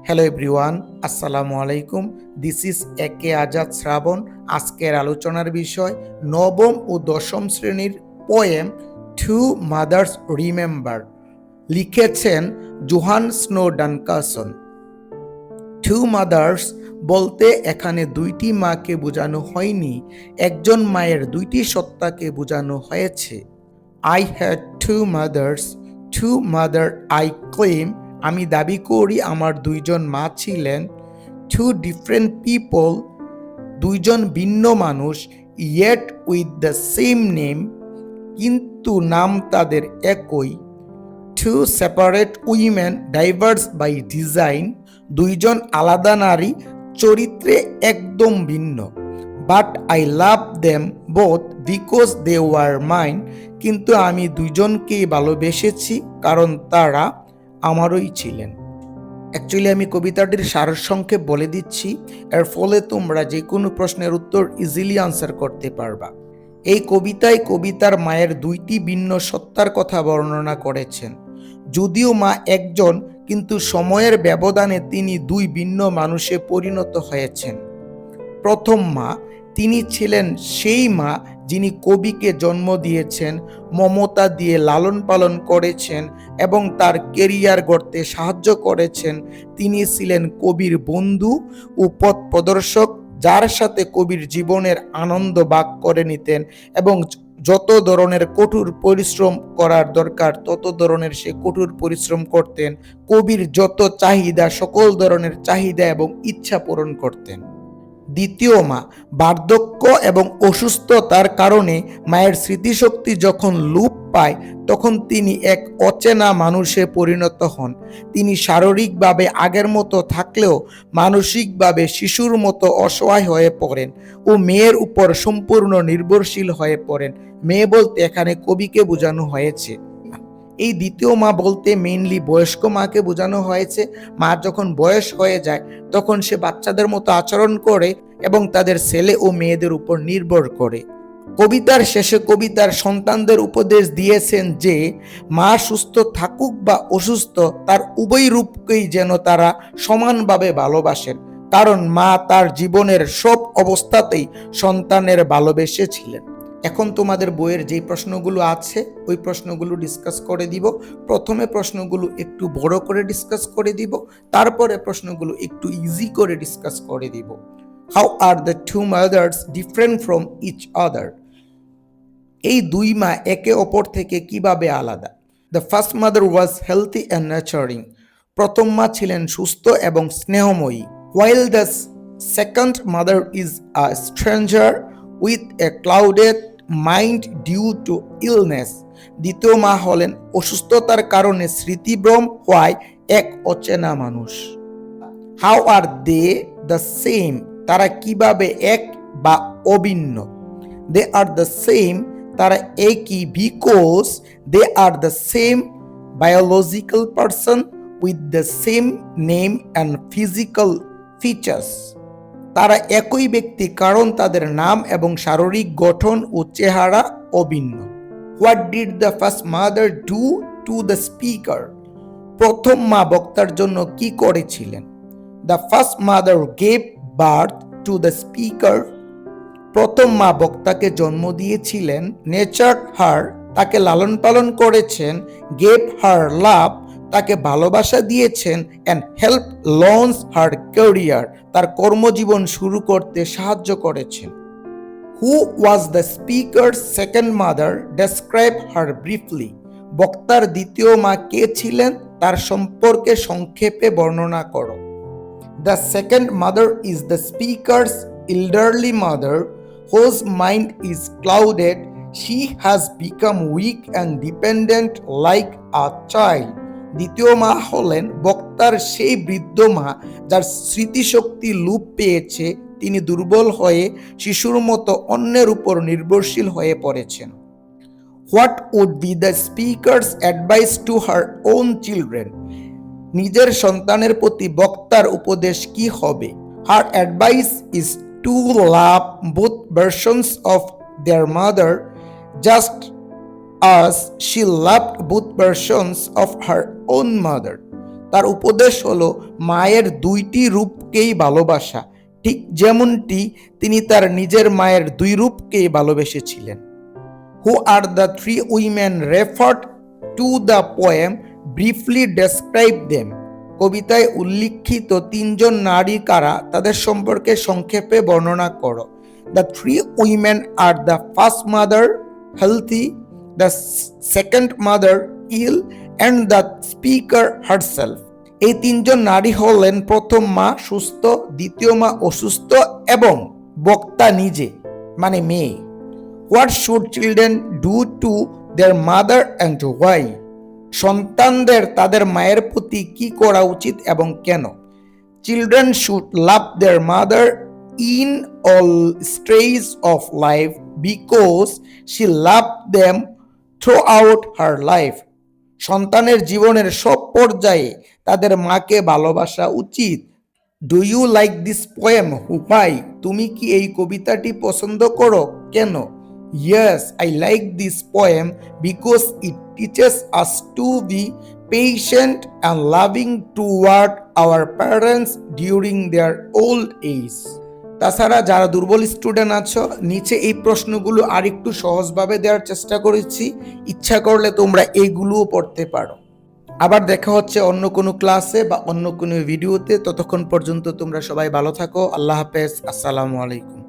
Hello everyone, আসসালামু আলাইকুম। This is একে আজাদ শ্রাবণ। আজকের আলোচনার বিষয় নবম ও দশম শ্রেণীর পোয়েম টু মাদার্স রিমেম্বার, লিখেছেন জোহান স্নো ডানকাসন। টু মাদার্স বলতে এখানে দুইটি মাকে বোঝানো হয়নি, একজন মায়ের দুইটি সত্তাকে বোঝানো হয়েছে। I had two mothers, two mother I claim, আমি দাবি করি আমার দুইজন মা ছিলেন। টু ডিফারেন্ট পিপল, দুইজন ভিন্ন মানুষ, yet with the same name, কিন্তু নাম তাদের একই। Two separate women diverse by design, দুইজন আলাদা নারী, চরিত্রে একদম ভিন্ন। But I love them both because they were mine, কিন্তু আমি দুইজনকেই ভালোবেসেছি কারণ তারা আমারই ছিলেন। অ্যাকচুয়ালি আমি কবিতাটির সারসংক্ষেপ বলে দিচ্ছি, এর ফলে তোমরা যে কোনো প্রশ্নের উত্তর ইজিলি আনসার করতে পারবা। এই কবিতায় কবিতার মায়ের দুইটি ভিন্ন সত্তার কথা বর্ণনা করেছেন। যদিও মা একজন, কিন্তু সময়ের ব্যবধানে তিনি দুই ভিন্ন মানুষে পরিণত হয়েছেন। প্রথম মা, তিনি ছিলেন সেই মা যিনি কবিকে জন্ম দিয়েছেন, মমতা দিয়ে লালন পালন করেছেন এবং তার কেরিয়ার গড়তে সাহায্য করেছেন। তিনি ছিলেন কবির বন্ধু ও পথ প্রদর্শক, যার সাথে কবির জীবনের আনন্দ ভাগ করে নিতেন এবং যত ধরনের কঠোর পরিশ্রম করার দরকার তত ধরনের সে কঠোর পরিশ্রম করতেন। কবির যত চাহিদা, সকল ধরনের চাহিদা এবং ইচ্ছা পূরণ করতেন। দ্বিতীয় মা, বার্ধক্য এবং অসুস্থতার কারণে মায়ের স্মৃতিশক্তি যখন লোপ পায় তখন তিনি এক অচেনা মানুষে পরিণত হন। তিনি শারীরিকভাবে আগের মতো থাকলেও মানসিকভাবে শিশুর মতো অসহায় হয়ে পড়েন ও মেয়ের উপর সম্পূর্ণ নির্ভরশীল হয়ে পড়েন। মেয়ে বলতে এখানে কবিকে বোঝানো হয়েছে। এই দ্বিতীয় মা বলতে মেইনলি বয়স্ক মাকে বোঝানো হয়েছে। মা যখন বয়স হয়ে যায় তখন সে বাচ্চাদের মতো আচরণ করে এবং তাদের ছেলে ও মেয়েদের উপর নির্ভর করে। কবিতার শেষে কবিতার সন্তানদের উপদেশ দিয়েছেন যে মা সুস্থ থাকুক বা অসুস্থ, তার উভয় রূপকেই যেন তারা সমানভাবে ভালোবাসেন, কারণ মা তার জীবনের সব অবস্থাতেই সন্তানের ভালোবেসেছিলেন। এখন তোমাদের বইয়ের যেই প্রশ্নগুলো আছে ওই প্রশ্নগুলো ডিসকাস করে দিব। প্রথমে প্রশ্নগুলো একটু বড় করে ডিসকাস করে দিব, তারপরে প্রশ্নগুলো একটু ইজি করে ডিসকাস করে দিব। How are the two mothers different from each other? এই দুই মা একে অপর থেকে কিভাবে আলাদা? The first mother was healthy and nurturing, প্রথম মা ছিলেন সুস্থ এবং স্নেহময়ী। While the second mother is a stranger with a clouded mind due to illness, দ্বিতীয় মা হলেন অসুস্থতার কারণে স্মৃতিভ্রম হওয়ায় এক অচেনা মানুষ। How are they the same? তারা কিভাবে এক বা অভিন্ন? দে আর দ্য সেম, তারা একই because they are the same biological person with the same name and physical features, তারা একই ব্যক্তি কারণ তাদের নাম এবং শারীরিক গঠন ও চেহারা অভিন্ন। What did the first mother do to the speaker? প্রথম মা বক্তার জন্য কি করেছিলেন? The first mother gave birth to the speaker, প্রথম মা বক্তাকে জন্ম দিয়েছিলেন। নেচার হার, তাকে লালন পালন করেছেন। গেভ হার লাভ, তাকে ভালোবাসা দিয়েছেন। And help launch her career, তার কর্মজীবন শুরু করতে সাহায্য করেছেন। Who was the speaker second mother? Describe her briefly, বক্তার দ্বিতীয় মা কে ছিলেন তার সম্পর্কে সংক্ষেপে বর্ণনা করো। The second mother is the speakers elderly mother whose mind is clouded. She has become weak and dependent like a child. দ্বিতীয় মা হলেন বক্তার সেই বৃদ্ধ মা যার স্মৃতিশক্তি লোপ পেয়েছে, তিনি দুর্বল হয়ে শিশুর মতো অন্যের উপর নির্ভরশীল হয়ে পড়েছেন। What would be the speaker's advice to her own children? নিজের সন্তানের প্রতি বক্তার উপদেশ কি হবে? Her advice is to love both versions of their mother just as she loved both versions of her own mother. তার উপদেশ হলো মায়ের দুইটি রূপকেই ভালোবাসা, ঠিক যেমনটি তিনি তার নিজের মায়ের দুই রূপকেই ভালোবেসেছিলেন। Who are the three women referred to the poem? Briefly describe them. কবিতায় উল্লিখিত তিনজন নারী কারা, তাদের সম্পর্কে সংক্ষেপে বর্ণনা করো। The three women are the first mother, healthy, the second mother, ill, and the speaker herself. এই তিনজন নারী হলেন প্রথম মা সুস্থ, দ্বিতীয় মা অসুস্থ এবং বক্তা নিজে মানে মেয়ে। What should children do to their mother and why? সন্তানদের তাদের মায়ের প্রতি কি করা উচিত এবং কেন? Children should love their mother in all stages of life because she loved them throughout her life. সন্তানের জীবনের সব পর্যায়ে তাদের মাকে ভালোবাসা উচিত। Do you like this poem? হুপাই, তুমি কি এই কবিতাটি পছন্দ করো? কেন? Yes, I like this poem because it teaches us to be patient and loving toward our parents during their old age. তাছাড়া যারা দুর্বল স্টুডেন্ট আছো, নিচে এই প্রশ্নগুলো আরেকটু সহজভাবে দেওয়ার চেষ্টা করেছি, ইচ্ছা করলে তোমরা এইগুলোও পড়তে পারো। আবার দেখা হচ্ছে অন্য কোনো ক্লাসে বা অন্য কোনো ভিডিওতে। ততক্ষণ পর্যন্ত তোমরা সবাই ভালো থাকো। আল্লাহ হাফেজ। আসসালামু আলাইকুম।